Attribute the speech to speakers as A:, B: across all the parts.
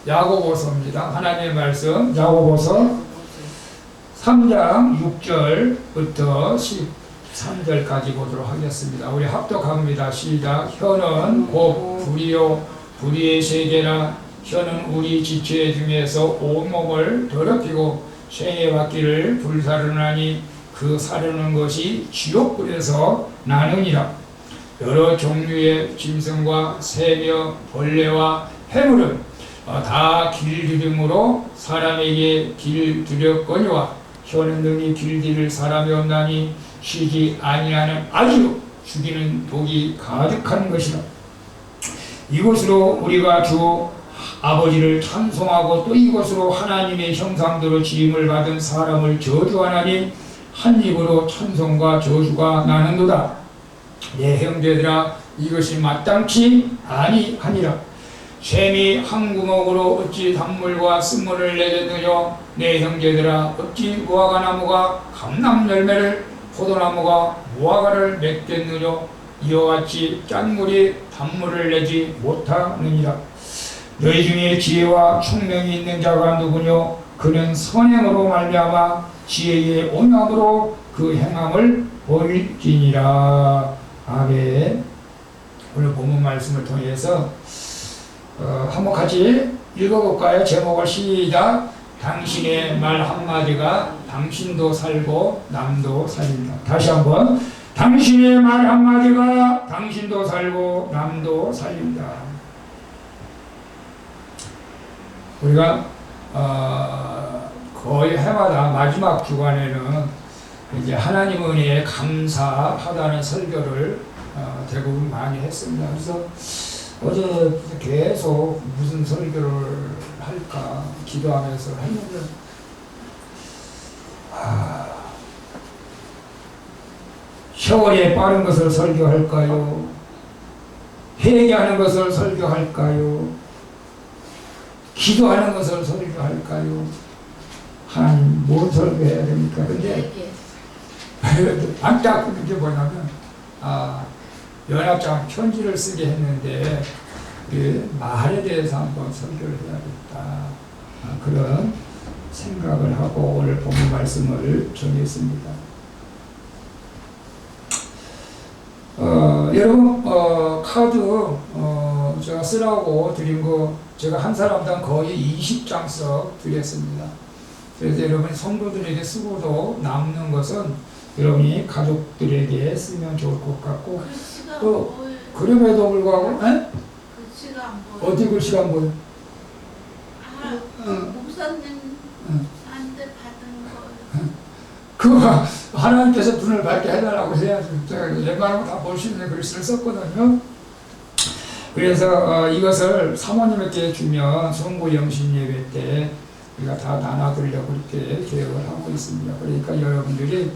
A: 야고보서입니다. 하나님의 말씀 야고보서 3장 6절부터 13절까지 보도록 하겠습니다. 우리 합독합니다. 시작. 혀는 곧 불이요 불의의 세계나 혀는 우리 지체 중에서 온몸을 더럽히고 생에 받기를 불사르나니 그 사르는 것이 지옥불에서 나느니라. 여러 종류의 짐승과 새며 벌레와 해물은 다 길들임으로 사람에게 길들였거니와 혀는 능히 길들일 사람이 없나니 쉬지 아니하는 아기로 죽이는 독이 가득한 것이라. 이것으로 우리가 주 아버지를 찬송하고 또 이것으로 하나님의 형상대로 지음을 받은 사람을 저주하나니 한 입으로 찬송과 저주가 나는도다. 내 형제들아 이것이 마땅치 아니하니라. 샘이 한 구멍으로 어찌 단물과 쓴물을 내겠느냐. 내 형제들아 어찌 무화과나무가 감람 열매를 포도나무가 무화과를 맺겠느냐. 이와 같이 짠 물이 단물을 내지 못하느니라. 너희 중에 지혜와 총명이 있는 자가 누구뇨. 그는 선행으로 말미암아 지혜의 온유함으로 그 행함을 보일지니라. 아멘. 오늘 본문 말씀을 통해서 한번 같이 읽어볼까요? 제목을 시작. 당신의 말 한마디가 당신도 살고 남도 살린다. 다시 한번. 당신의 말 한마디가 당신도 살고 남도 살린다. 우리가 거의 해마다 마지막 주간에는 이제 하나님 은혜에 감사하다는 설교를 대부분 많이 했습니다. 그래서 어제 계속 무슨 설교를 할까 기도하면서 했는데 세월에 빠른 것을 설교할까요? 회개하는 것을 설교할까요? 기도하는 것을 설교할까요? 하나님 뭘 설교해야 됩니까? 근데 안타까운 게 뭐냐면 연합장 편지를 쓰게 했는데 그 말에 대해서 한번 설교를 해야겠다. 그런 생각을 하고 오늘 본문 말씀을 정했습니다. 여러분 카드 제가 쓰라고 드린 거 제가 한 사람당 거의 20장씩 드렸습니다. 그래서 여러분이 성도들에게 쓰고도 남는 것은 여러분이 가족들에게 쓰면 좋을 것 같고 또 그럼에도 불구하고
B: 글씨가 안 보여.
A: 어디 글씨가 안 보여?
B: 목사님한테 받은 거.
A: 그거 하나님께서 눈을 밝게 해달라고 해야죠. 제가 웬만하면 다 볼 수 있는 글씨를 썼거든요. 그래서 이것을 사모님에게 주면 성부 영신 예배 때 우리가 다 나눠드리려고 이렇게 계획을 하고 있습니다. 그러니까 여러분들이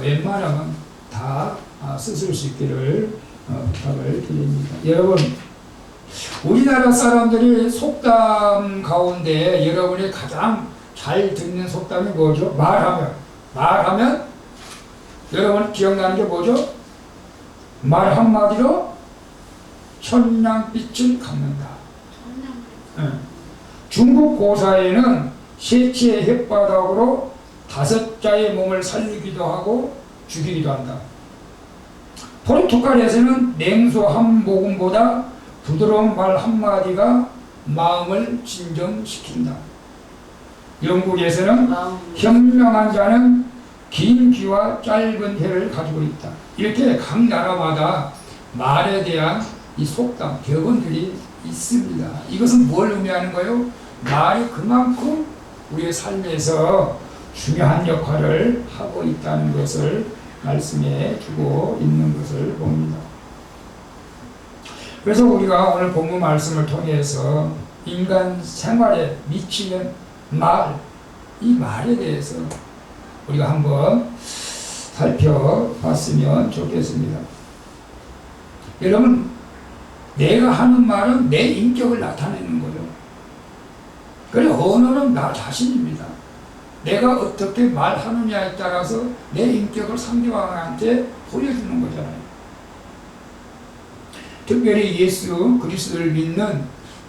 A: 웬만하면 다 쓰실 수 있기를 부탁을 드립니다. 여러분, 우리나라 사람들이 속담 가운데 여러분이 가장 잘 듣는 속담이 뭐죠? 말하면 여러분 기억나는 게 뭐죠? 말 한마디로 천냥빛을 갚는다. 중국 고사에는 세치의 혓바닥으로 5자의 몸을 살리기도 하고 죽이기도 한다. 포르투갈에서는 냉수 한 모금보다 부드러운 말 한마디가 마음을 진정시킨다. 영국에서는 현명한 자는 긴 귀와 짧은 혀를 가지고 있다. 이렇게 각 나라마다 말에 대한 이 속담, 격언들이 있습니다. 이것은 뭘 의미하는 거예요? 말이 그만큼 우리의 삶에서 중요한 역할을 하고 있다는 것을 말씀해 주고 있는 것을 봅니다. 그래서 우리가 오늘 본문 말씀을 통해서 인간 생활에 미치는 말, 이 말에 대해서 우리가 한번 살펴봤으면 좋겠습니다. 여러분, 내가 하는 말은 내 인격을 나타내는 거예요. 그래, 언어는 나 자신입니다. 내가 어떻게 말하느냐에 따라서 내 인격을 상대방한테 보여주는 거잖아요. 특별히 예수 그리스도를 믿는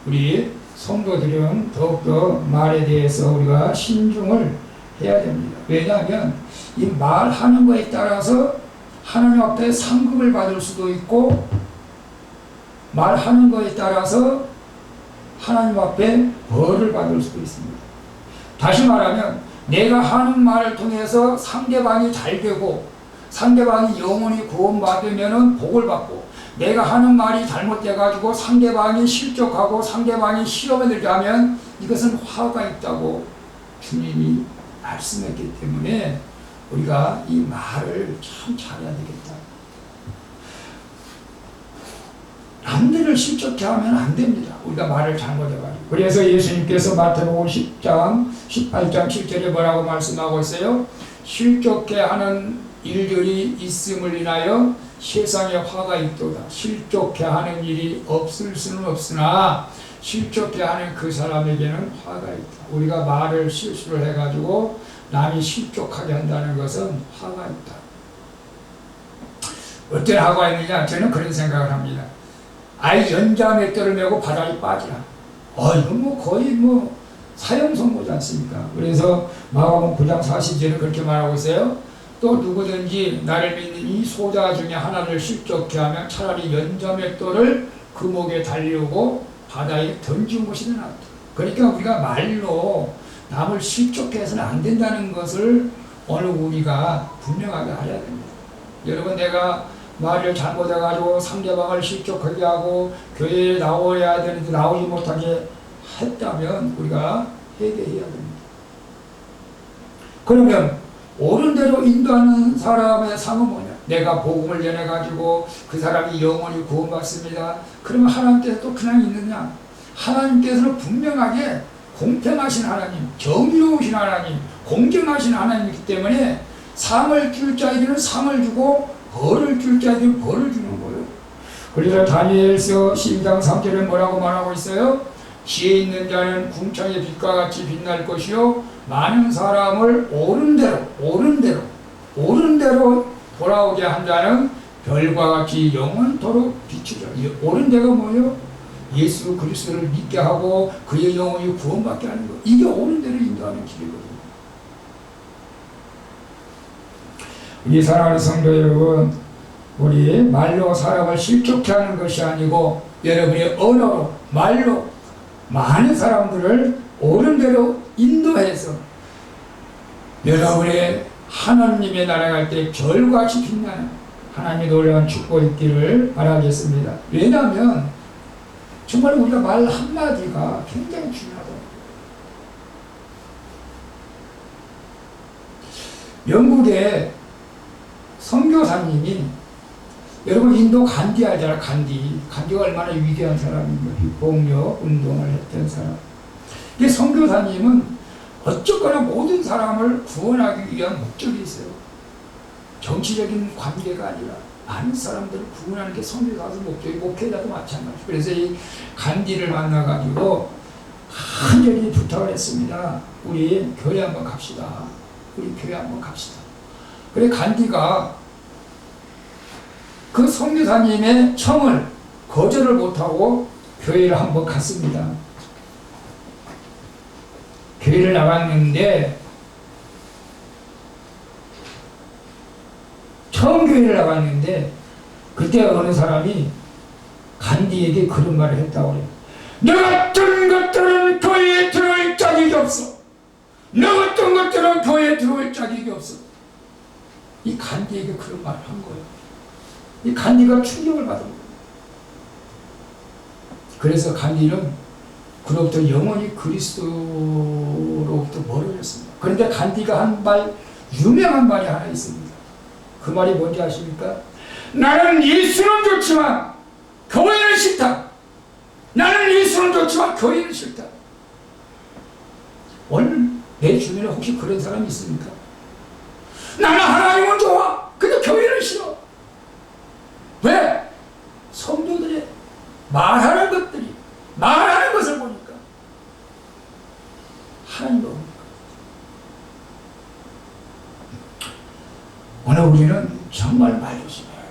A: 우리 성도들은 더욱더 말에 대해서 우리가 신중을 해야 됩니다. 왜냐하면 이 말하는 거에 따라서 하나님 앞에 상급을 받을 수도 있고, 말하는 거에 따라서 하나님 앞에 벌을 받을 수도 있습니다. 다시 말하면 내가 하는 말을 통해서 상대방이 잘 되고 상대방이 영원히 구원받으면 복을 받고, 내가 하는 말이 잘못돼가지고 상대방이 실족하고 상대방이 시험에 들게 하면 이것은 화가 있다고 주님이 말씀했기 때문에 우리가 이 말을 참 잘해야 되겠다. 남들을 실족해 하면 안 됩니다. 우리가 말을 잘못해가지고. 그래서 예수님께서 마태복음 10장 18장 7절에 뭐라고 말씀하고 있어요? 실족해 하는 일들이 있음을 인하여 세상에 화가 있도다. 실족해 하는 일이 없을 수는 없으나 실족해 하는 그 사람에게는 화가 있다. 우리가 말을 실수를 해가지고 남이 실족하게 한다는 것은 화가 있다. 어떤 화가 있느냐? 저는 그런 생각을 합니다. 아이 연자 맷돌을 메고 바다에 빠지라. 이건 뭐 거의 뭐 사형선고지 않습니까? 그래서 마가복음 9장 40절에 그렇게 말하고 있어요. 또 누구든지 나를 믿는 이 소자 중에 하나를 실족해 하면 차라리 연자 맷돌을 그 목에 달리우고 바다에 던지는 것이 더 낫다. 그러니까 우리가 말로 남을 실족해서는 안 된다는 것을 오늘 우리가 분명하게 알아야 됩니다. 여러분, 내가 말을 잘못해가지고 상대방을 실족하게 하고 교회에 나와야 되는데 나오지 못하게 했다면 우리가 회개해야 됩니다. 그러면 옳은 대로 인도하는 사람의 상은 뭐냐? 내가 복음을 전해가지고 그 사람이 영원히 구원받습니다. 그러면 하나님께서 또 그냥 있느냐? 하나님께서는 분명하게 공평하신 하나님, 정의로우신 하나님, 공정하신 하나님이기 때문에 상을 줄 자에게는 상을 주고 벌을 줄 자에게는 벌을 주는 거예요. 그래서 다니엘서 12장 3절에 뭐라고 말하고 있어요? 지혜 있는 자는 궁창의 빛과 같이 빛날 것이요 많은 사람을 옳은 대로 돌아오게 한 자는 별과 같이 영원토록 비추자. 옳은 데가 뭐예요? 예수 그리스도를 믿게 하고 그의 영혼이 구원받게 하는 것. 이게 옳은 데를 인도하는 길이거든요. 이 사랑하는 성도 여러분, 우리 말로 사람을 실족해 하는 것이 아니고 여러분의 언어로, 말로 많은 사람들을 옳은 대로 인도해서 여러분의 하나님의 나라 갈 때 별같이 빛나는 하나님의 놀라운 축복이 있기를 바라겠습니다. 왜냐하면 정말 우리가 말 한마디가 굉장히 중요하다. 영국의 선교사님이, 여러분 인도 간디 알잖아요. 간디가 얼마나 위대한 사람인가. 복력 운동을 했던 사람. 이 선교사님은 어쨌거나 모든 사람을 구원하기 위한 목적이 있어요. 정치적인 관계가 아니라 많은 사람들을 구원하는 게 선교사의 목적이, 목회자도 마찬가지죠. 그래서 이 간디를 만나가지고 간절히 부탁을 했습니다. 우리 교회 한번 갑시다. 우리 교회 한번 갑시다. 그래 간디가 그 선교사님의 청을 거절을 못하고 교회를 한번 갔습니다. 교회를 나갔는데 처음 교회를 나갔는데 그때 어느 사람이 간디에게 그런 말을 했다고 해요. 너 같은 것들은 교회에 들어올 자격이 없어. 너 같은 것들은 교회에 들어올 자격이 없어. 이 간디에게 그런 말을 한 거예요. 이 간디가 충격을 받은 거예요. 그래서 간디는 그로부터 영원히 그리스도로부터 멀어졌습니다. 그런데 간디가 한 말, 유명한 말이 하나 있습니다. 그 말이 뭔지 아십니까? 나는 예수는 좋지만 교회는 싫다. 나는 예수는 좋지만 교회는 싫다. 오늘 내 주변에 혹시 그런 사람이 있습니까? 나는 하나님은 좋아. 근데 교회는 싫어. 왜? 성도들의 말하는 것을 보니까 하나님도 옵니까? 오늘 우리는 정말 말 조심해야 돼요.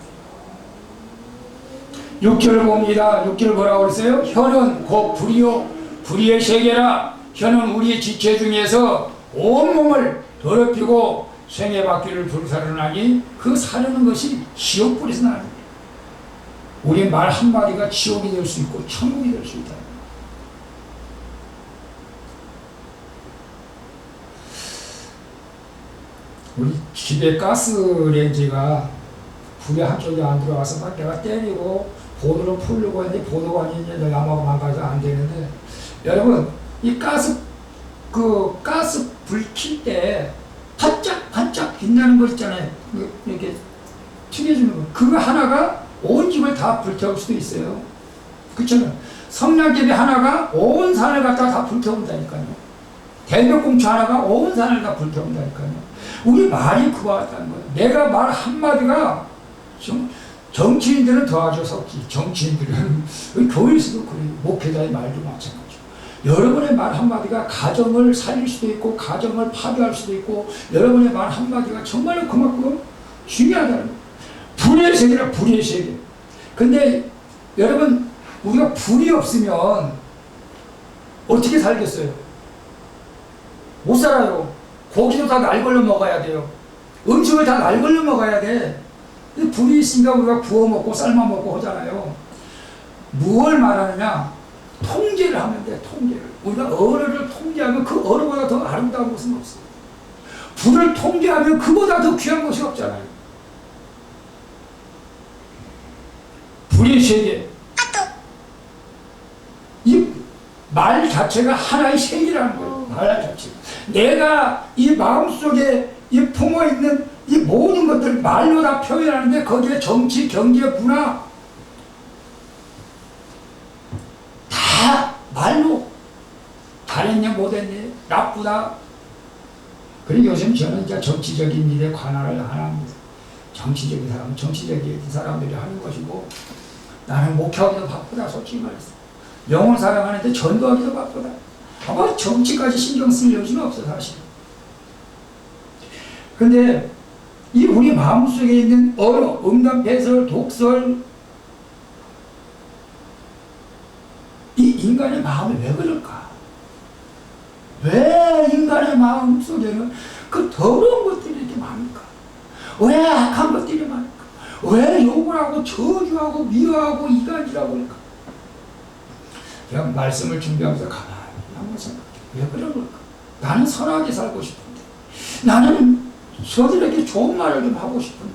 A: 6절 봅니다. 6절 뭐라고 그랬어요? 혀는 곧 불이요 불의의 세계라. 혀는 우리의 지체 중에서 온몸을 더럽히고 생의 바퀴를 불사르나니 그 사르는 것이 지옥불에서 나는 거예요. 우리 말 한마디가 지옥이 될 수 있고 천국이 될 수 있다. 우리 집에 가스레인지가 불이 한쪽에 안 들어와서 막 내가 때리고 보드로 풀려고 했는데 보드가 이제 남하고 망가져서 안 되는데, 여러분 이 가스 불 킬 때 반짝반짝 빛나는 거 있잖아요. 이렇게 튀겨주는 거. 그거 하나가 온 집을 다 불태울 수도 있어요. 그렇잖아요. 성냥개비 하나가 온 산을 갖다가 다 불태운다니까요. 대벽공초 하나가 온 산을 다 불태운다니까요. 우리 말이 그와 같다는 거예요. 내가 말 한마디가 정치인들은 더하죠, 석기. 정치인들은 교회에서도 그래요. 목회자의 말도 마찬가지죠. 여러분의 말 한마디가 가정을 살릴 수도 있고 가정을 파괴할 수도 있고, 여러분의 말 한마디가 정말로 그만큼 중요하다는 거예요. 불의 세계라, 불의 세계. 근데 여러분, 우리가 불이 없으면 어떻게 살겠어요? 못 살아요. 고기도 다 날 걸러 먹어야 돼요. 음식을 다 날 걸러 먹어야 돼. 불이 있으니까 우리가 구워 먹고 삶아 먹고 하잖아요. 무엇을 말하느냐? 통제를 하면 돼, 통제를. 우리가 어뢰를 통제하면 그 어뢰보다 더 아름다운 것은 없어요. 불을 통제하면 그보다 더 귀한 것이 없잖아요. 불의 세계. 이 말 자체가 하나의 세계라는 거예요. 말 자체가. 내가 이 마음속에 이 품어있는 이 모든 것들 말로 다 표현하는데, 거기에 정치, 경제, 문화 다 말로 잘했냐 못했냐 나쁘다. 그리고 요즘 저는 이제 정치적인 일에 관할을 안 합니다. 정치적인 사람은 정치적인 사람들이 하는 것이고, 나는 목회하기도 바쁘다, 솔직히 말해서. 영혼 사랑하는데 전도하기도 바쁘다. 아마 정치까지 신경 쓸 여지는 없어, 사실. 근데 이 우리 마음속에 있는 언어, 음담, 배설, 독설, 이 인간의 마음이 왜 그럴까? 왜 인간의 마음 속에는 그 더러운 것들이 이렇게 많을까? 왜 악한 것들이 많을까? 왜 욕을 하고 저주하고 미워하고 이간질하고 그럴까? 그냥 말씀을 준비하면서 가만히 한번 생각해. 왜 그런 걸까? 나는 선하게 살고 싶은데, 나는 저들에게 좋은 말을 좀 하고 싶은데,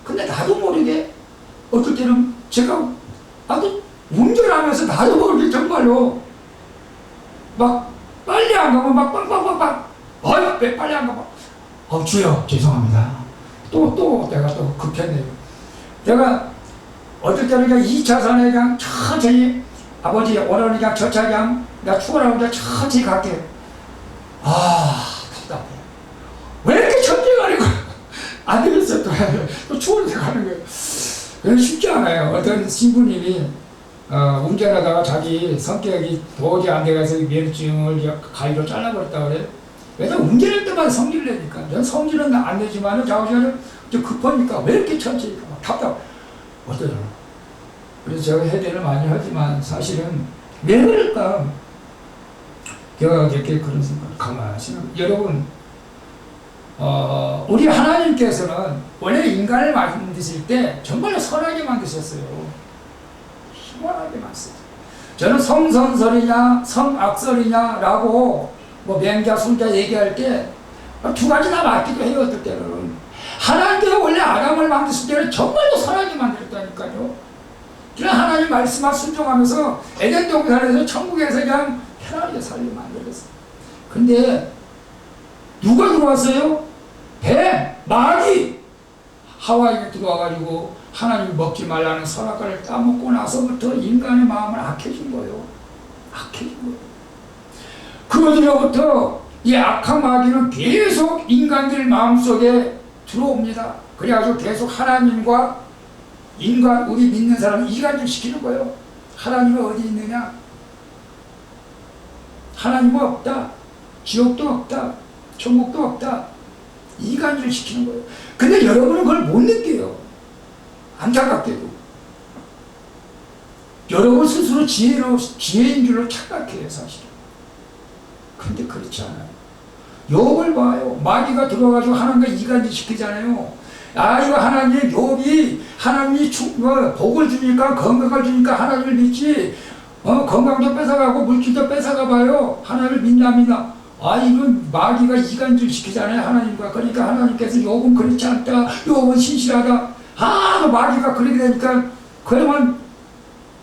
A: 근데 나도 모르게 어떨 때는 나도 운전하면서 나도 모르게 정말로 막 빨리 안 가면 막 빵빵빵빵, 왜 빨리 안 가면 주여 죄송합니다. 또 내가 또 급했네요. 내가 어떨 때는 그냥 2차선에 그냥 천천히, 아버지 오늘은 그냥 저 차 그냥 내가 출근하고 그냥 천천히 갈게. 답답해. 왜 이렇게 천천히 가는 거야? 안 되겠어요. 또 출근해서 가는 거예요. 쉽지 않아요. 어떤 신부님이 운전하다가 자기 성격이 도저히 안 돼가서 면허증을 가위로 잘라버렸다 그래. 왜냐면 운전할 때마다 성질을 내니까. 전 성질은 안 내지만 자우지는 좀 급하니까 왜 이렇게 천천히 가? 답답해. 어떠잖아. 그래서 제가 해대를 많이 하지만 사실은 왜 그럴까? 제가 이렇게 그런 생각을 가만히 생각해요. 여러분, 우리 하나님께서는 원래 인간을 만드실 때 정말로 선하게 만드셨어요. 희망하게 만드셨어요. 저는 성선설이냐 성악설이냐라고 맹자 순자 얘기할 때 두 가지 다 맞기도 해요. 어떨 때는 하나님께서 원래 아담을 만드실 때는 정말로 선하게 만들었다니까요. 그냥 하나님 말씀만 순종하면서 에덴 동산에서 천국에서 그냥 편하게 살게 만들었어요. 근데 누가 들어왔어요? 마귀 하와에게 들어와가지고 하나님 먹지 말라는 선악과를 따먹고 나서부터 인간의 마음을 악해진 거예요. 악해진 거예요. 그것으로부터 이 악한 마귀는 계속 인간들 마음속에 들어옵니다. 그래가지고 계속 하나님과 인간, 우리 믿는 사람 이간질 시키는 거예요. 하나님은 어디 있느냐? 하나님은 없다. 지옥도 없다. 천국도 없다. 이간질 시키는 거예요. 근데 여러분은 그걸 못 느껴요. 안타깝게도. 여러분 스스로 지혜인 줄로 착각해요, 사실. 근데 그렇지 않아요. 욥을 봐요. 마귀가 들어가지고 하나님과 이간질 시키잖아요. 아, 이거 하나님, 욥이 하나님이 복을 주니까, 건강을 주니까 하나님을 믿지, 건강도 뺏어가고 물질도 뺏어가 봐요. 하나님을 믿나 믿나. 아, 이건 마귀가 이간질 시키잖아요, 하나님과. 그러니까 하나님께서 욥은 그렇지 않다, 욥은 신실하다. 하도 마귀가 그렇게 되니까, 그러면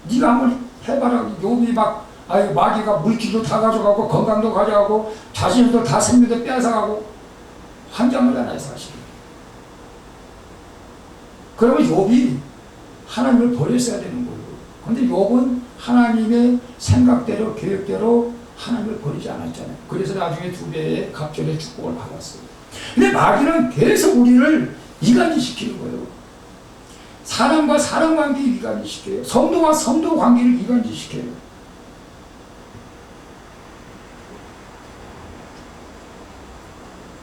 A: 네가 한번 해봐라. 욥이 막, 아유, 마귀가 물질도 다 가져가고 건강도 가져가고 자신도 다 생명도 뺏어가고 환장하잖아요, 사실. 그러면 욥이 하나님을 버렸어야 되는 거예요. 그런데 욥은 하나님의 생각대로 계획대로 하나님을 버리지 않았잖아요. 그래서 나중에 2배의 갑절의 축복을 받았어요. 근데 마귀는 계속 우리를 이간질시키는 거예요. 사람과 사람 관계를 이간질시켜요. 성도와 성도 관계를 이간질시켜요.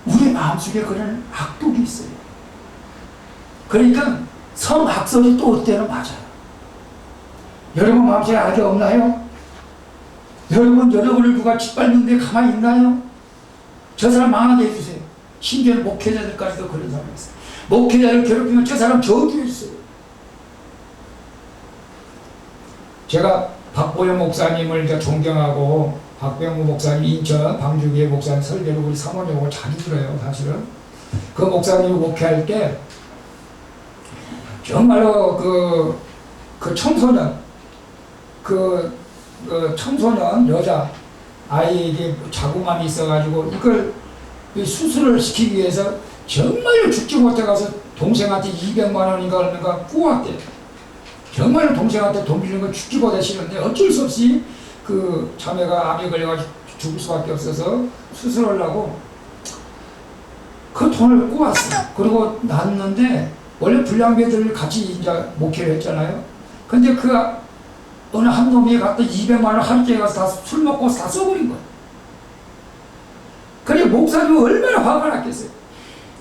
A: 우리 마음속에 그런 악독이 있어요. 그러니까 성악설이 또 올 때는 맞아요. 여러분 마음속에 악이 없나요? 여러분을 누가 짓밟는데 가만히 있나요? 저 사람 망하게 해주세요. 심지어는 목회자들까지도 그런 사람이 있어요. 목회자를 괴롭히면 저 사람 저주해 주세요. 제가 박보영 목사님을 존경하고 박병우 목사님, 인천 방주교회 목사님 설교를 우리 사모님하고 자주 들어요, 사실은. 그 목사님이 목회할 때 정말로 그 청소년, 청소년 여자 아이에게 자궁암이 있어가지고 이걸 수술을 시키기 위해서 정말로 죽지 못해 가서 동생한테 200만 원인가 얼마가 꾸었대. 정말로 동생한테 돈 빌리는 건 죽지 못해 싫은데 어쩔 수 없이 그 자매가 암에 걸려가지고 죽을 수밖에 없어서 수술하려고 그 돈을 꾸었어. 그리고 났는데 원래 불량배들 같이 이제 목회를 했잖아요. 근데 그 어느 한 놈이 갖다 200만 원 하루째 가서 다 술 먹고 다 써버린 거야. 그래 목사님은 얼마나 화가 났겠어요.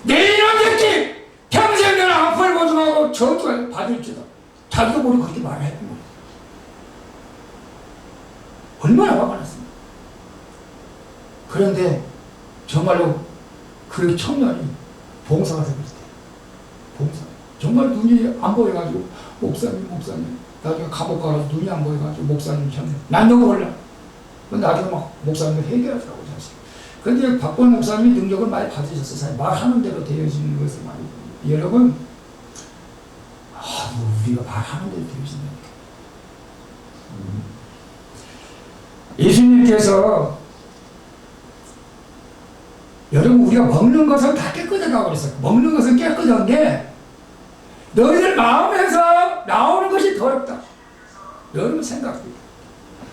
A: 내 이런 새끼 평생 너는 앞을 보지 말고 저주를 받을지다. 자기도 모르고 그렇게 말을 했던 거야. 얼마나 화가 났습니까? 그런데 정말로 그 청년이 봉사가 되었대. 봉사. 정말 눈이 안 보여가지고 목사님 나중에 감옥 가서 눈이 안 보여가지고 목사님 참네. 난너도 몰라. 나중에 막 목사님을 해결하더라고 사실. 그런데 박본 목사님이 능력을 많이 받으셨어요. 사실 말하는 대로 되어지는 것을 많이. 여러분, 우리가 말하는 대로 되어진다니까. 예수님께서 여러분 우리가 먹는 것은 다 깨끗하다고 그랬어요. 먹는 것은 깨끗한데 너희들 마음에서 나오는 것이 더럽다. 여러분 생각합니다.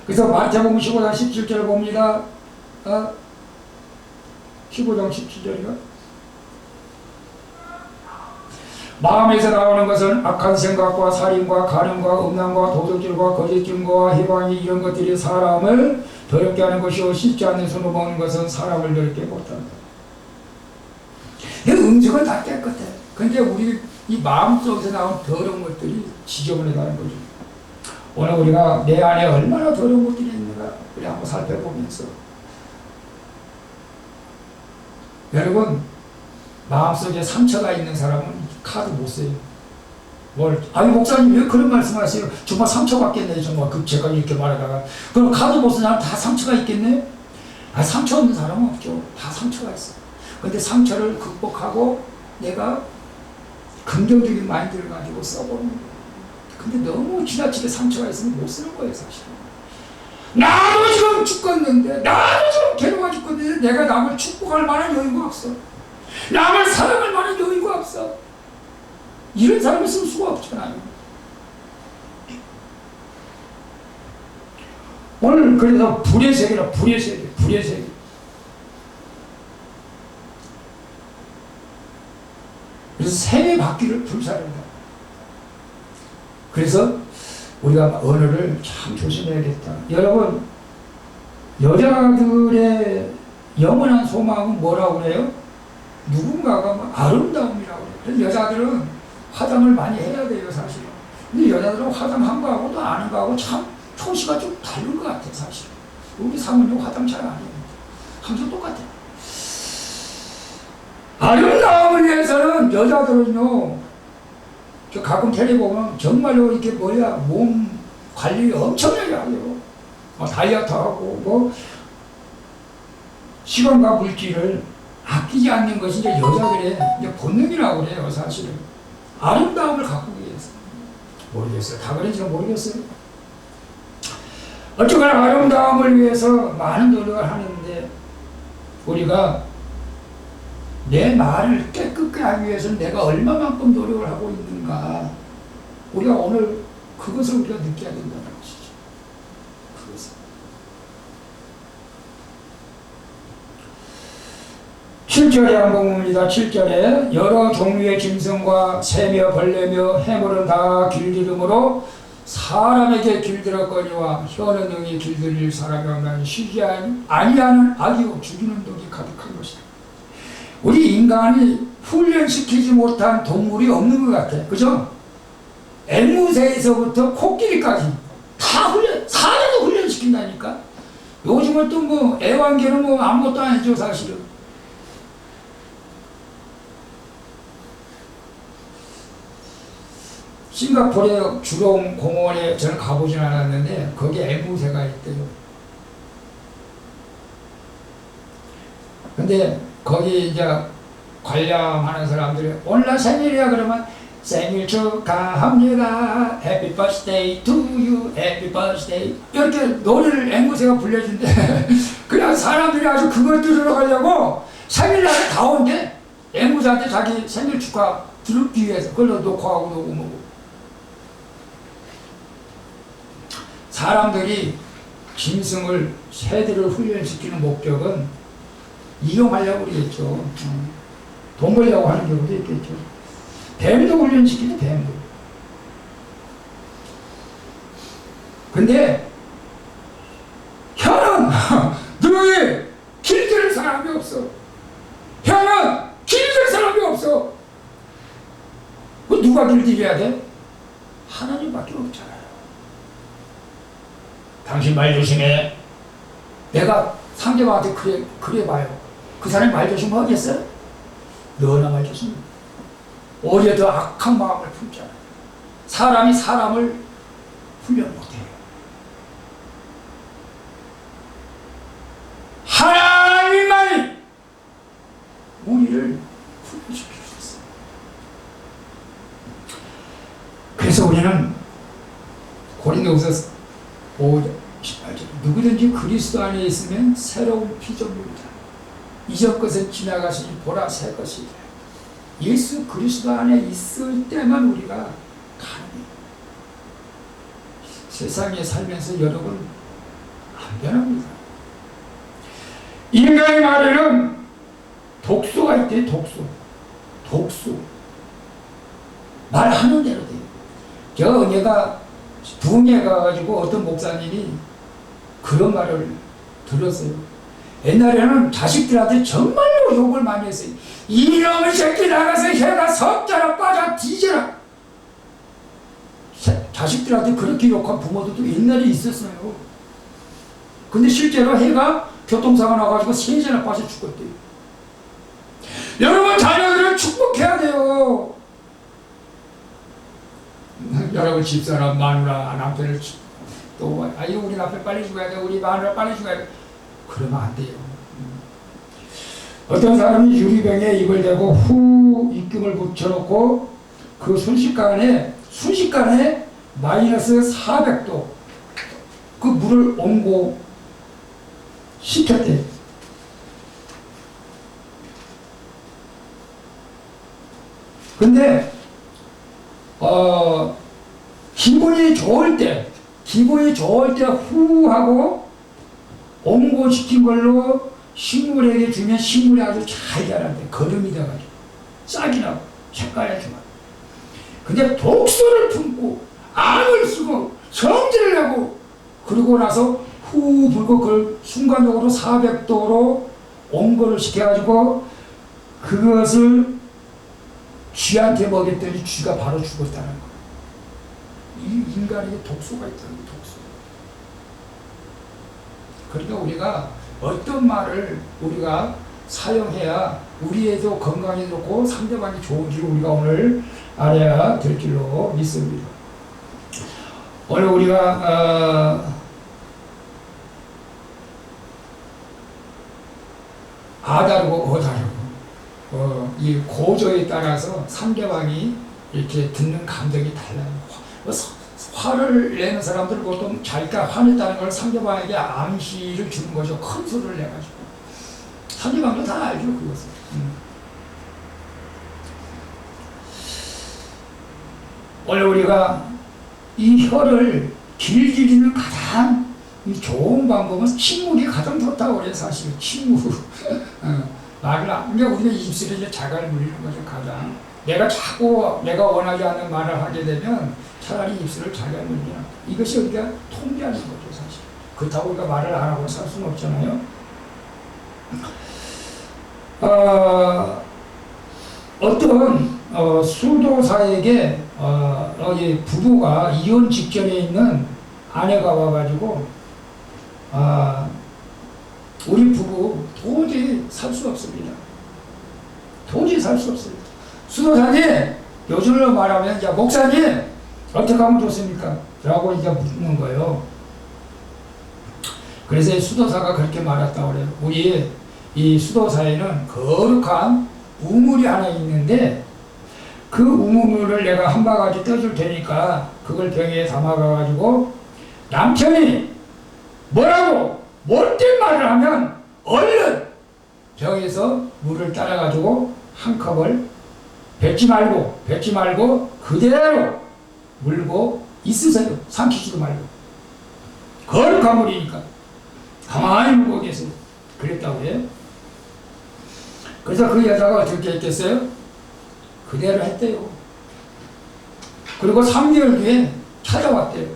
A: 그래서 마태복음 15장 17절을 봅니다. 15장 17절이요. 마음에서 나오는 것은 악한 생각과 살인과 간음과 음란과 도둑질과 거짓 증거와 희망이 이런 것들이 사람을 더럽게 하는 것이요 씻지 않는 손으로 먹는 것은 사람을 더럽게 못한다. 내 음식은 다 깨끗해. 근데 우리 이 마음속에서 나온 더러운 것들이 지저분하다는 거죠. 오늘 우리가 내 안에 얼마나 더러운 것들이 있는가 우리 한번 살펴보면서 여러분 마음속에 상처가 있는 사람은 카드 못 써요. 아니 목사님 왜 그런 말씀하세요? 정말 상처받겠네. 정말 제가 이렇게 말하다가 그럼 카드 못 쓰는 사람 다 상처가 있겠네? 상처 없는 사람은 없죠. 다 상처가 있어요. 근데 상처를 극복하고 내가 긍정적인 마인드를 가지고 써보는 거예요. 근데 너무 지나치게 상처가 있으면 못 쓰는 거예요, 사실. 나도 지금 죽겠는데, 나도 지금 괴로워 죽겠는데, 내가 남을 축복할 만한 여유가 없어. 남을 사랑할 만한 여유가 없어. 이런 사람을 쓸 수가 없잖아요. 오늘 그래서 불의 세계라, 불의 세계, 불의 세계. 그래서 생의 바퀴를 불사른다. 그래서 우리가 언어를 참 조심해야겠다. 여러분, 여자들의 영원한 소망은 뭐라고 그래요? 누군가가 아름다움이라고 그래요. 그래서 여자들은 화장을 많이 해야 돼요, 사실은. 근데 여자들은 화장한 거하고 또 안 한 거하고 참 표시가 좀 다른 것 같아 사실. 우리 사모님 화장 잘 안 해요. 항상 똑같아. 아름다움을 위해서는 여자들은요, 저 가끔 텔레 보면 정말로 이렇게 몸 관리 엄청나게 하죠. 다이어트하고 시간과 물질을 아끼지 않는 것이 이제 여자들의 이제 본능이라고 그래요 사실은. 아름다움을 가꾸기 위해서. 모르겠어요. 다 그런지 모르겠어요. 어쨌거나 아름다움을 위해서 많은 노력을 하는데 우리가 내 말을 깨끗게 하기 위해서 내가 얼마만큼 노력을 하고 있는가, 우리가 오늘 그것을 우리가 느껴야 된다는 것이죠. 그것을. 7절에 한번 봅니다. 7절에 여러 종류의 짐승과 새며 벌레며 해물은 다 길들음으로 사람에게 길들었거니와 혀는 능히 길들일 사람이 없나니 쉬지 아니하는 악이요 죽이는 독이 가득한 것이다. 우리 인간이 훈련시키지 못한 동물이 없는 것 같아. 그죠? 앵무새에서부터 코끼리까지 다 사자도 훈련시킨다니까. 요즘은 또 애완개는 아무것도 아니죠 사실은. 싱가포르의 주롱 공원에 저는 가보진 않았는데 거기에 앵무새가 있대요. 근데 거기 이제 관람하는 사람들이 오늘 생일이야 그러면 생일 축하합니다. Happy birthday to you. Happy birthday. 이렇게 노래를 앵무새가 불려준대. 그냥 사람들이 아주 그걸 들으러 가려고 생일날에 다 온대. 앵무새한테 자기 생일 축하 들기 위해서 그걸로 녹화하고 녹음하고. 사람들이 짐승을, 새들을 훈련시키는 목적은 이용하려고 그러겠죠. 돈 벌려고 하는 경우도 있겠죠. 뱀도 훈련시키죠, 뱀도. 근데 혀는 너희 길들 사람이 없어. 혀는 길들 사람이 없어. 그 누가 길들여야 돼? 하나님밖에 없잖아요. 당신 말 조심해. 내가 상대방한테 그래 봐요. 그 사람이 말 조심하겠어요? 너나 말 조심. 오히려 더 악한 마음을 품잖아요. 사람이 사람을 훈련 못해요. 하나님만이 우리를 훈련시킬 수 있어요. 그래서 우리는 고린도후서 5장 18절 누구든지 그리스도 안에 있으면 새로운 피조물이다. 이전 것은 지나갔으니 보라 새 것이다. 예수 그리스도 안에 있을 때만 우리가 가능해요. 세상에 살면서 여러분 안 변합니다. 인간의 말에는 독소가 있대. 독소 말하는 대로 돼요. 제가 은혜가 부흥회 가가지고 어떤 목사님이 그런 말을 들었어요. 옛날에는 자식들한테 정말로 욕을 많이 했어요. 이놈의 새끼 나가서 해가 석자라 빠져 뒤져라. 자식들한테 그렇게 욕한 부모들도 옛날에 있었어요. 근데 실제로 해가 교통사고 나가지고 세자나 빠져 죽었대요. 여러분 자녀들을 축복해야 돼요. 여러분 집사람, 마누라, 남편을 또 이거 우리 남편 빨리 죽어야 돼, 우리 마누라 빨리 죽어야 돼. 그러면 안 돼요. 어떤 사람이 유리병에 입을 대고 후 입김을 붙여놓고 그 순식간에 마이너스 400도 그 물을 온고 시켰대. 근데 기분이 좋을 때 후 하고 온고시킨 걸로 식물에게 주면 식물이 아주 잘 자란대. 거름이 돼가지고 싹이 나고 색깔이 좋아. 근데 독소를 품고 암을 쓰고 성질을 내고 그러고 나서 후 불고 그걸 순간적으로 400도로 온거를 시켜가지고 그것을 쥐한테 먹였더니 쥐가 바로 죽었다는 거예요. 이 인간에게 독소가 있다는 거예요. 독소. 그러니까 우리가 어떤 말을 우리가 사용해야 우리에도 건강에 좋고 상대방이 좋은지를 우리가 오늘 알아야 될 줄로 믿습니다. 오늘 우리가 아다르고 어다르고 이 고조에 따라서 상대방이 이렇게 듣는 감정이 달라요. 화를 내는 사람들은 보통 자기가 화냈다는 걸 상대방에게 암시를 주는 거죠. 큰 소리를 내가지고. 상대방도 다 알죠, 그것을. 오늘 우리가 이 혀를 길들이는 가장 좋은 방법은 침묵이 가장 좋다고 그래요, 사실. 침묵. 말을 안, 그러니까 우리가 입술에 이제 자갈 물리는 거죠, 가장. 내가 자꾸 내가 원하지 않는 말을 하게 되면 차라리 입술을 자갈 물리는. 이것이 우리가 통제하는 거죠, 사실. 그렇다고 우리가 말을 안 하고 살 수는 없잖아요. 어떤 수도사에게 부부가 이혼 직전에 있는 아내가 와가지고 우리 부부 도저히 살 수 없습니다. 도저히 살 수 없습니다. 수도사님, 요즘으로 말하면 이제 목사님 어떻게 하면 좋습니까? 라고 이제 묻는 거예요. 그래서 수도사가 그렇게 말했다고 그래요. 우리 이 수도사에는 거룩한 우물이 하나 있는데 그 우물을 내가 한 바가지 떠줄 테니까 그걸 병에 담아가가지고 남편이 뭐라고 못된 말을 하면 얼른 병에서 물을 따라가지고 한 컵을 뱉지 말고 그대로 물고 있으세요. 삼키지도 말고. 거룩한 물이니까 가만히 물고 계세요. 그랬다고 해요. 그래서 그 여자가 어떻게 했겠어요? 그대로 했대요. 그리고 3개월 뒤에 찾아왔대요.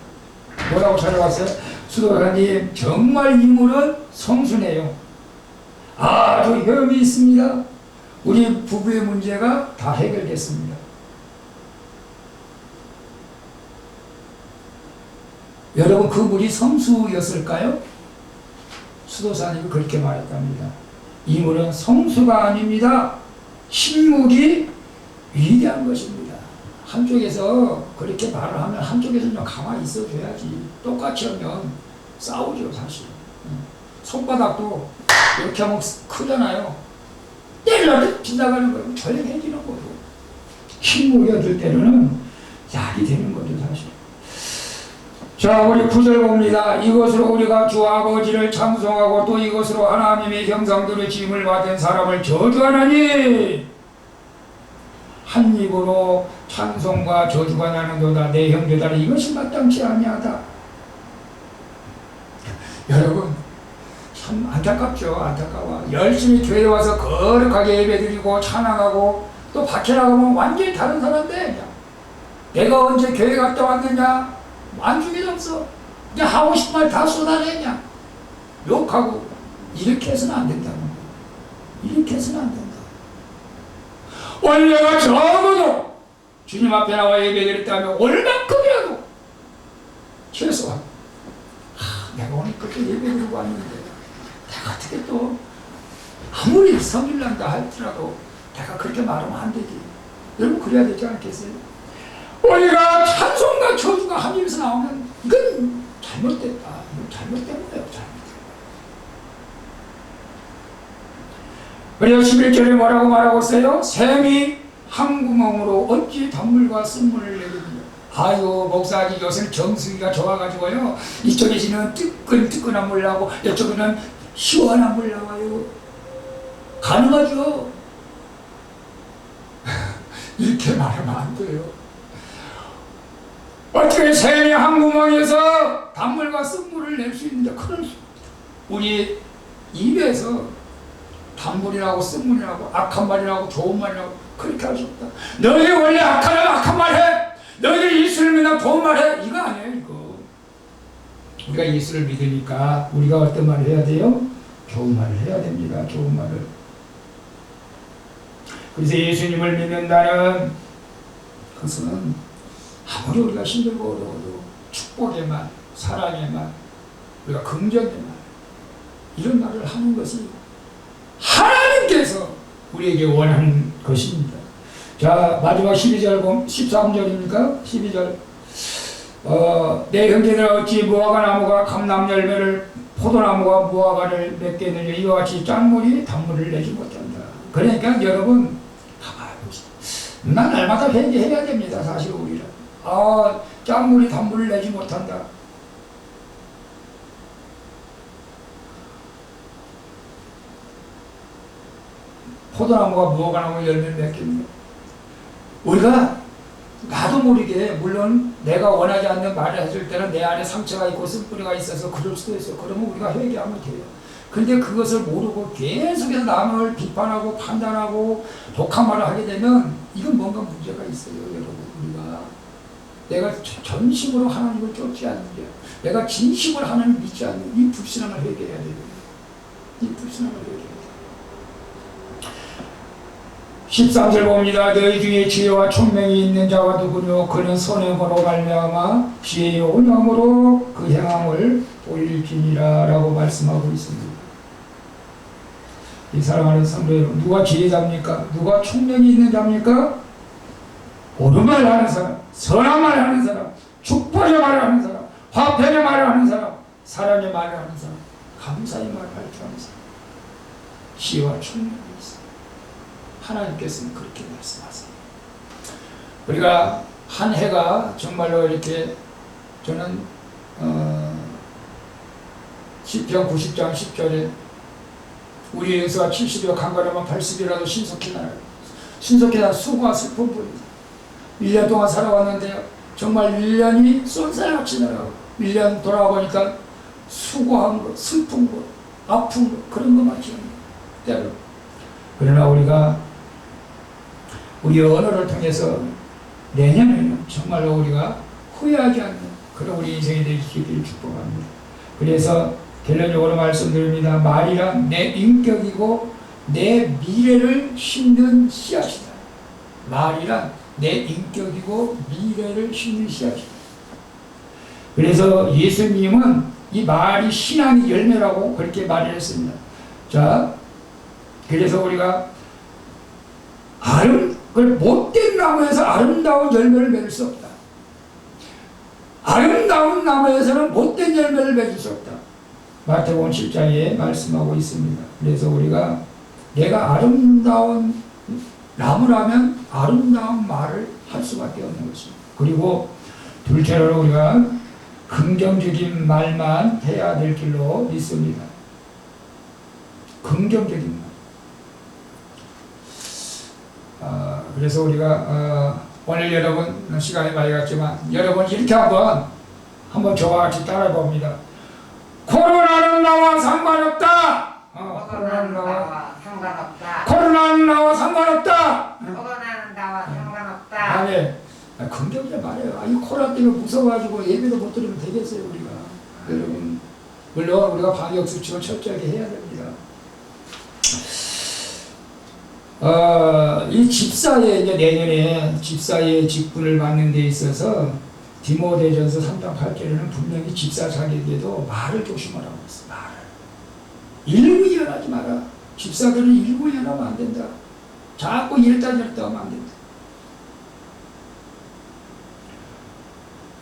A: 뭐라고 찾아왔어요? 수도사님, 정말 이 물은 성수네요. 아주 효험이 있습니다. 우리 부부의 문제가 다 해결됐습니다. 여러분, 그 물이 성수였을까요? 수도사님이 그렇게 말했답니다. 이 물은 성수가 아닙니다. 식물이 위대한 것입니다. 한쪽에서 그렇게 말을 하면 한쪽에서는 가만히 있어줘야지. 똑같이 하면 싸우죠, 사실. 손바닥도 이렇게 하면 크잖아요. 때리려고 빗나가는 거예요. 조용해지는 거죠. 식물이 얻을 때는 약이 되는 거죠, 사실. 자, 우리 9절 봅니다. 이것으로 우리가 주 아버지를 찬송하고 또 이것으로 하나님의 형상대로 지음을 받은 사람을 저주하나니 한 입으로 찬송과 저주가 나는도다. 내 형제들아, 이것이 마땅치 아니하다. 여러분, 참 안타깝죠. 안타까워. 열심히 교회에 와서 거룩하게 예배드리고 찬양하고 또 밖에 나가면 완전히 다른 사람인데 내가 언제 교회 갔다 왔느냐? 안중에도 없어. 그냥 하고 싶은 말 다 쏟아내냐. 욕하고. 이렇게 해서는 안 된다는 거야. 이렇게 해서는 안 된다. 오늘 내가 적어도 주님 앞에 나와 예배드렸다면 얼마큼이라도 최소한 내가 오늘 그렇게 예배드리고 왔는데 내가 어떻게 또 아무리 성질 난다 할지라도 내가 그렇게 말하면 안 되지. 여러분, 그래야 되지 않겠어요? 우리가 찬송과 저주가 한 입에서 나오면 이건 잘못됐다. 이건 잘못된 거예요. 잘못된 거예요. 그래서 11절에 뭐라고 말하고 있어요? 샘이 한 구멍으로 어찌 단물과 쓴물을 내리느냐. 아유, 목사님 요새 정수기가 좋아가지고요. 이쪽에서는 뜨끈뜨끈한 물 나오고 이쪽에는 시원한 물 나와요. 가능하죠? 이렇게 말하면 안 돼요. 어떻게 샘이 한 구멍에서 단물과 쓴물을 낼 수 있는지 그럴 수 없다. 우리 입에서 단물이라고 쓴물이라고 악한 말이라고 좋은 말이라고 그렇게 할 수 없다. 너희 원래 악한 말 해. 너희들 예수를 믿나 좋은 말 해. 이거 아니에요, 이거. 우리가 예수를 믿으니까 우리가 어떤 말을 해야 돼요? 좋은 말을 해야 됩니다. 좋은 말을. 그래서 예수님을 믿는다는 것은 아무리 우리가 힘들고 어려워도 축복에만, 사랑에만, 우리가 긍정에만 이런 말을 하는 것이 하나님께서 우리에게 원하는 것입니다. 자, 마지막 13절입니까? 12절. 내 형제들아 어찌 무화과 나무가 감람 열매를 포도나무가 무화과를 맺겠느냐 이와 같이 짠물이 단물을 내지 못한다. 그러니까 여러분 가만히 보세요. 날마다 회개해야 됩니다. 사실 우리는 짠물이 단물을 내지 못한다. 포도나무가 무화과나무 열매를 맺겠느냐. 우리가 나도 모르게 물론 내가 원하지 않는 말을 했을 때는 내 안에 상처가 있고 쓴뿌리가 있어서 그럴 수도 있어요. 그러면 우리가 회개하면 돼요. 근데 그것을 모르고 계속해서 남을 비판하고 판단하고 독한 말을 하게 되면 이건 뭔가 문제가 있어요. 여러분 우리가 내가 전심으로 하나님을 쫓지 않는 게 내가 진심으로 하나님을 믿지 않는 이 불신앙을 회개해야 돼요. 이 불신앙을 회개해야 돼요. 13절 봅니다. 너희 중에 지혜와 총명이 있는 자가 누구뇨? 그는 선행으로 말미암아 지혜의 온함으로 그 행함을 보일지니라 라고 말씀하고 있습니다. 이 사랑하는 성도 여러분, 누가 지혜자입니까? 누가 총명이 있는 자입니까? 옳은 말 하는 사람, 선한 말 하는 사람, 축복의 말을 하는 사람, 화평의 말을 하는 사람, 사랑의 말을 하는 사람, 감사의 말을 할 줄 아는 사람, 지혜와 총명이 있습니다. 하나님께서는 그렇게 말씀하세요. 우리가 한 해가 정말로 이렇게 저는 시편 90장 10절에 우리 영수가 70이요 강건하면 80이라도 신속히 나요. 신속히 나 수고와 슬픔 보입니다. 1년 동안 살아왔는데요. 정말 1년이 쏜살같이 나가고 1년 돌아보니까 수고한 것, 슬픈 것, 아픈 것 그런 것만 기억나요. 그러나 우리가 우리 언어를 통해서 내년에는 정말로 우리가 후회하지 않는 그런 우리 인생이 되기를 축복합니다. 그래서 결론적으로 말씀드립니다. 말이란 내 인격이고 내 미래를 심는 씨앗이다. 말이란 내 인격이고 미래를 심는 씨앗이다. 그래서 예수님은 이 말이 신앙의 열매라고 그렇게 말을 했습니다. 자, 그래서 우리가 못된 나무에서 아름다운 열매를 맺을 수 없다. 아름다운 나무에서는 못된 열매를 맺을 수 없다. 마태복음 7장에 말씀하고 있습니다. 그래서 우리가 내가 아름다운 나무라면 아름다운 말을 할 수밖에 없는 것입니다. 그리고 둘째로 우리가 긍정적인 말만 해야 될 길로 믿습니다. 긍정적인 말. 그래서 우리가 오늘 여러분 시간이 많이 갔지만 여러분 이렇게 한번 저와 같이 따라해 봅니다. 코로나는 나와 상관없다.
C: 코로나는 나와 상관없다.
A: 코로나는 나와 상관없다.
C: 코로나는 나와 상관없다.
A: 아멘. 긍정적 말해요. 이 코로나 때문에 무서워가지고 예배도 못 드리면 되겠어요 우리가. 여러분 물론 우리가 방역 수칙을 철저하게 해야 됩니다. 이 집사에 이제 내년에 집사의 직분을 받는 데 있어서 디모데전서 3장 8절에는 분명히 집사 자격에도 말을 조심하라고 했어. 말을 일구이연하지 마라. 집사들은 일구이연하면 안 된다. 자꾸 이랬다 하면 안 된다.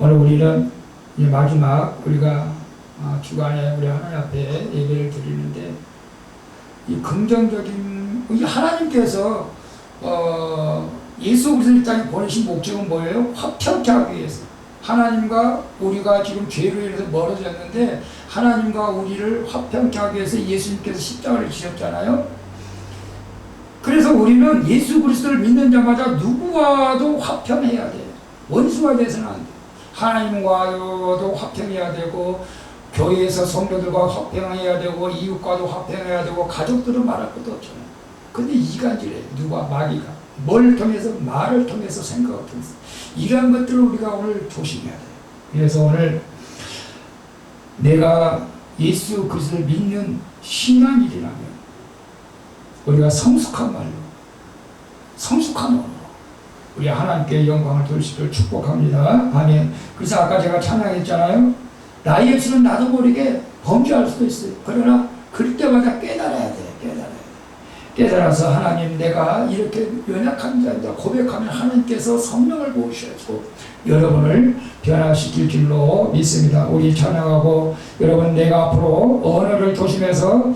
A: 오늘 우리는 이제 마지막 우리가 주간에 우리 하나님 앞에 예배를 드리는데 이 긍정적인 이 하나님께서 예수 그리스도를 이 땅에 보내신 목적은 뭐예요? 화평케 하기 위해서. 하나님과 우리가 지금 죄로 인해서 멀어졌는데 하나님과 우리를 화평케 하기 위해서 예수님께서 십자가를 지셨잖아요. 그래서 우리는 예수 그리스도를 믿는 자마다 누구와도 화평해야 돼. 원수가 돼서는 안 돼. 하나님과도 화평해야 되고 교회에서 성도들과 화평해야 되고 이웃과도 화평해야 되고 가족들은 말할 것도 없잖아요. 근데 이간질해. 누가? 마귀가. 뭘 통해서? 말을 통해서, 생각을 통해서. 이러한 것들을 우리가 오늘 조심해야 돼요. 그래서 오늘 내가 예수 그리스도를 믿는 신앙인이라면 우리가 성숙한 말로, 성숙한 언어로 우리 하나님께 영광을 돌리시길 축복합니다. 아멘. 그래서 아까 제가 찬양했잖아요. 나의 예수는 나도 모르게 범죄할 수도 있어요. 그러나 그럴 때마다 깨달아야 돼요. 깨달아서 하나님 내가 이렇게 연약한 자인데 고백하면 하나님께서 성령을 부으셔서 여러분을 변화시킬 줄로 믿습니다. 우리 찬양하고 여러분 내가 앞으로 언어를 조심해서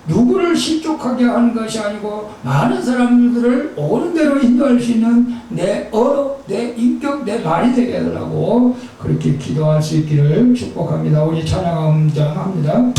A: 누구를 실족하게 하는 것이 아니고 많은 사람들을 옳은 대로 인도할 수 있는 내 언어, 내 인격, 내 말이 되게 해달라고 그렇게 기도할 수 있기를 축복합니다. 우리 찬양합니다.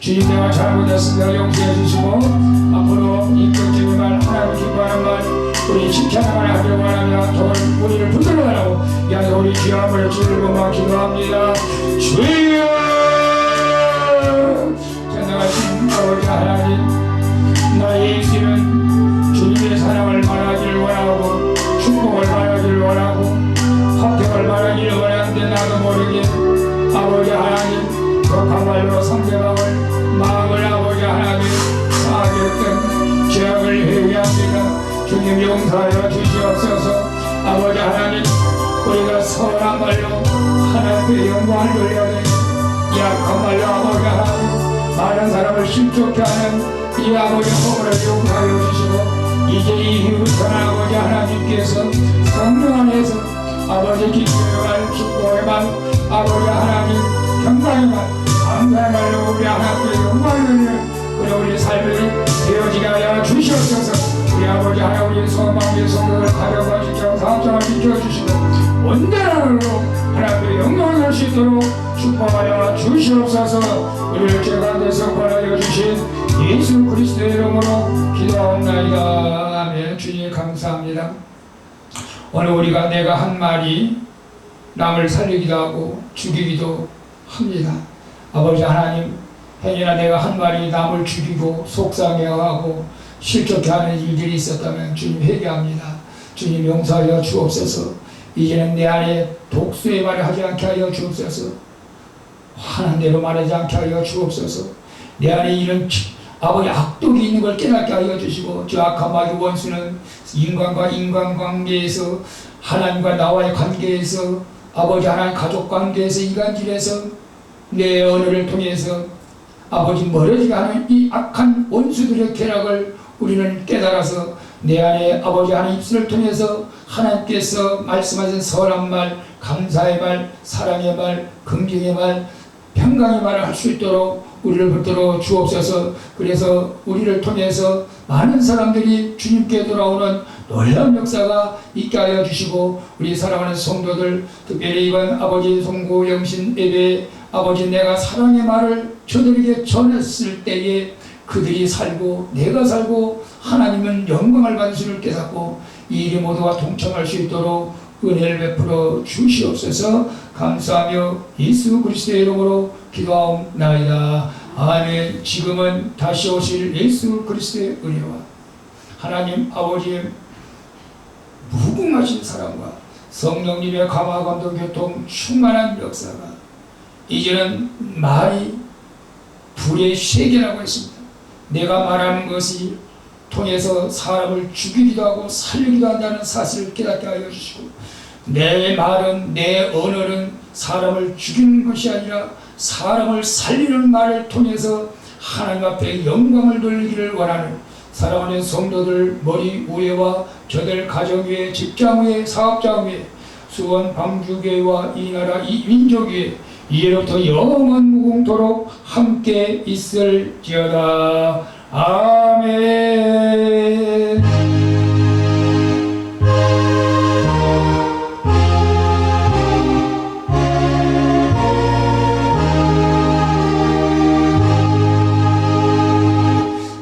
A: 주님 내가 잘못했습니다. 용서해 주시고 앞으로 인격적인 말 하나님 기뻐하는 말 우리 칭찬을 하길 원하며 저를 우리를 붙들어 가라고 야서 우리 귀함을 주님과 기도합니다. 주여 전능하신 아버지 하나님, 나의 인생은 주님의 사랑을 말하기를 원하고 축복을 말하기를 원하고 합격을 말하기를 원하는데 나도 모르게 아버지 하나님 격한말로 상대방을 마음을 아버지 하나님 상하였던 죄악을 회개합니다. 주님 용서하여 주시옵소서. 아버지 하나님, 우리가 선한 말로 하나님의 영광을 돌려야 돼. 약한 말로 아버지 하나님 많은 사람을 실족케 하는 이 아버지 허물을 용서하여 주시고 이제 이후부터는 아버지 하나님께서 성령 안에서 아버지 기쁨의 말, 축복의 말, 아버지 하나님 평강의 말, 감사의 말로 우리 하나님의 영광을 돌리는 우리 삶이 되어지게 하여 주시옵소서. 우리 아버지 하나님, 우리 소망의 성도를 가려고 지켜 사업장을 지켜주시고 온전함으로 하나님의 영광을 할 수 있도록 축복하여 주시옵소서. 우리를 죄 가운데서 구원하여 주신 예수 그리스도의 이름으로 기도하옵나이다. 아멘. 주님 감사합니다. 오늘 우리가 내가 한 말이 남을 살리기도 하고 죽이기도 합니다. 아버지 하나님, 행여나 내가 한 말이 남을 죽이고 속상해하고 실족해 하는 일들이 있었다면 주님 회개합니다. 주님 용서하여 주옵소서. 이제는 내 안에 독수의 말을 하지 않게 하여 주옵소서. 화난 대로 말하지 않게 하여 주옵소서. 내 안에 이런 아버지 악독이 있는 걸 깨닫게 하여 주시고 저 악한 마귀 원수는 인간과 인간관계에서 하나님과 나와의 관계에서 아버지 하나님 가족 관계에서 이간질에서 내 언어를 통해서 아버지 멀어지게 하는 이 악한 원수들의 쾌락을 우리는 깨달아서 내 안에 아버지 하나님 입술을 통해서 하나님께서 말씀하신 선한 말, 감사의 말, 사랑의 말, 긍정의 말, 평강의 말을 할 수 있도록 우리를 붙들어 주옵소서. 그래서 우리를 통해서 많은 사람들이 주님께 돌아오는 놀라운 역사가 있게 하여 주시고 우리 사랑하는 성도들, 특별히 이번 아버지 송구 영신 예배 아버지 내가 사랑의 말을 저들에게 전했을 때에 그들이 살고 내가 살고 하나님은 영광을 받은 줄을 깨닫고 이 일이 모두가 동참할 수 있도록 은혜를 베풀어 주시옵소서. 감사하며 예수 그리스도의 이름으로 기도하옵나이다. 아멘. 지금은 다시 오실 예수 그리스도의 은혜와 하나님 아버지의 무궁하신 사랑과 성령님의 감화 감동 교통 충만한 역사가 이제는 말이 불의 세계라고 했습니다. 내가 말하는 것이 통해서 사람을 죽이기도 하고 살리기도 한다는 사실을 깨닫게 하여 주시고 내 말은 내 언어는 사람을 죽이는 것이 아니라 사람을 살리는 말을 통해서 하나님 앞에 영광을 돌리기를 원하는 사랑하는 성도들 머리 위에와 저들 가정 위에 직장 위에 사업장 위에 수원 방주교회와 이 나라 이 민족 위에 이제부터 영원 무궁토록 함께 있을지어다. 아멘.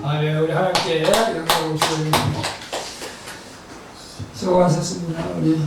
A: 아멘. 우리 하나님께 영광 올리시옵소서. 수고하셨습니다. 우리